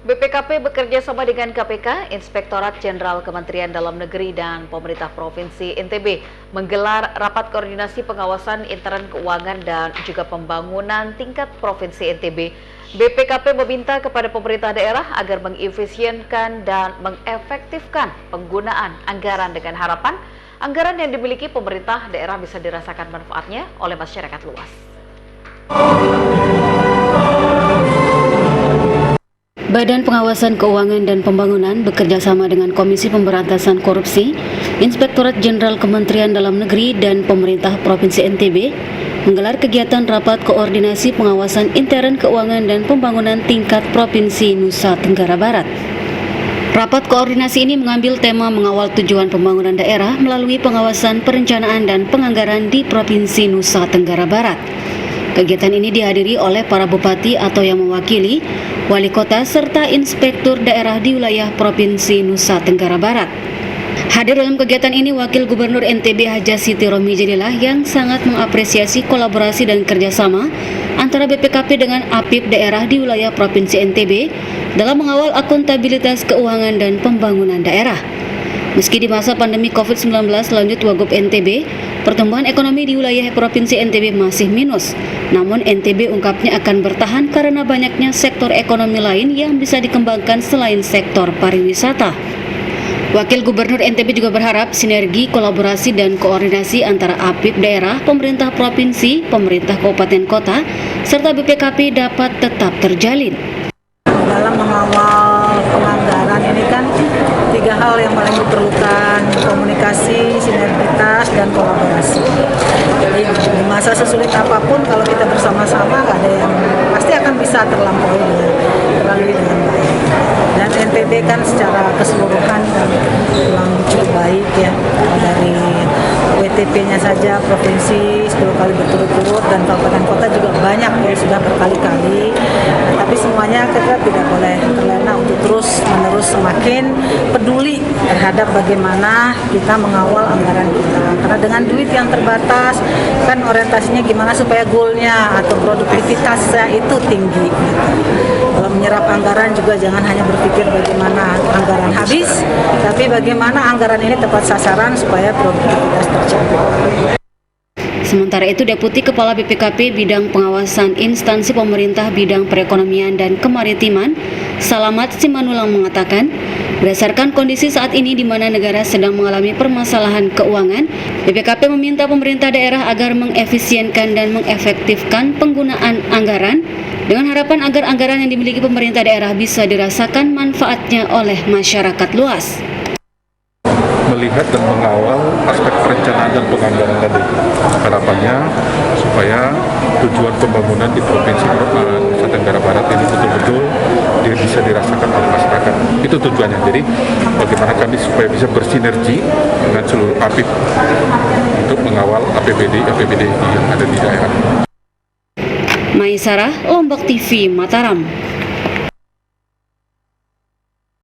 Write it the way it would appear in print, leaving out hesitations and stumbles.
BPKP bekerja sama dengan KPK, Inspektorat Jenderal Kementerian Dalam Negeri dan Pemerintah Provinsi NTB menggelar rapat koordinasi pengawasan intern keuangan dan juga pembangunan tingkat Provinsi NTB. BPKP meminta kepada pemerintah daerah agar mengefisienkan dan mengefektifkan penggunaan anggaran dengan harapan anggaran yang dimiliki pemerintah daerah bisa dirasakan manfaatnya oleh masyarakat luas. Badan Pengawasan Keuangan dan Pembangunan bekerja sama dengan Komisi Pemberantasan Korupsi, Inspektorat Jenderal Kementerian Dalam Negeri dan Pemerintah Provinsi NTB menggelar kegiatan rapat koordinasi pengawasan intern keuangan dan pembangunan tingkat Provinsi Nusa Tenggara Barat. Rapat koordinasi ini mengambil tema mengawal tujuan pembangunan daerah melalui pengawasan perencanaan dan penganggaran di Provinsi Nusa Tenggara Barat. Kegiatan ini dihadiri oleh para bupati atau yang mewakili, wali kota serta inspektur daerah di wilayah Provinsi Nusa Tenggara Barat. Hadir dalam kegiatan ini Wakil Gubernur NTB Haja Siti Romijalilah yang sangat mengapresiasi kolaborasi dan kerjasama antara BPKP dengan APIP daerah di wilayah Provinsi NTB dalam mengawal akuntabilitas keuangan dan pembangunan daerah. Meski di masa pandemi COVID-19 lanjut Wagub NTB, pertumbuhan ekonomi di wilayah Provinsi NTB masih minus. Namun NTB ungkapnya akan bertahan karena banyaknya sektor ekonomi lain yang bisa dikembangkan selain sektor pariwisata. Wakil Gubernur NTB juga berharap sinergi, kolaborasi, dan koordinasi antara APIP daerah, pemerintah provinsi, pemerintah kabupaten kota, serta BPKP dapat tetap terjalin. Dalam mengawal penganggaran ini kan tiga hal yang paling diperlukan: komunikasi, sinergitas, dan kolaborasi. Jadi di masa sesulit apapun kalau kita bersama-sama nggak ada yang pasti akan bisa terlampaui dengan baik. Dan NTB kan secara keseluruhan memang cukup baik ya, dari WTP-nya saja provinsi 10 kali berturut-turut dan kabupaten kota juga banyak ya, sudah berkali-kali. Tapi semuanya kita tidak boleh terlena untuk terus-menerus semakin peduli terhadap bagaimana kita mengawal anggaran kita. Karena dengan duit yang terbatas kan orientasinya gimana supaya goalnya atau produktivitasnya itu tinggi. Kalau menyerap anggaran juga jangan hanya berpikir bagaimana anggaran habis, tapi bagaimana anggaran ini tepat sasaran supaya produktivitas tercapai. Sementara itu, Deputi Kepala BPKP Bidang Pengawasan Instansi Pemerintah Bidang Perekonomian dan Kemaritiman, Salamat Simanulang mengatakan, berdasarkan kondisi saat ini di mana negara sedang mengalami permasalahan keuangan, BPKP meminta pemerintah daerah agar mengefisienkan dan mengefektifkan penggunaan anggaran dengan harapan agar anggaran yang dimiliki pemerintah daerah bisa dirasakan manfaatnya oleh masyarakat luas. Melihat dan mengawal aspek perencanaan dan penganggaran tadi. Harapannya supaya tujuan pembangunan di Provinsi Nusa Tenggara Barat ini betul-betul bisa dirasakan oleh masyarakat. Itu tujuannya. Jadi bagaimana kami supaya bisa bersinergi dengan seluruh APIP untuk mengawal APBD yang ada di daerah. Maisarah, Lombok TV, Mataram.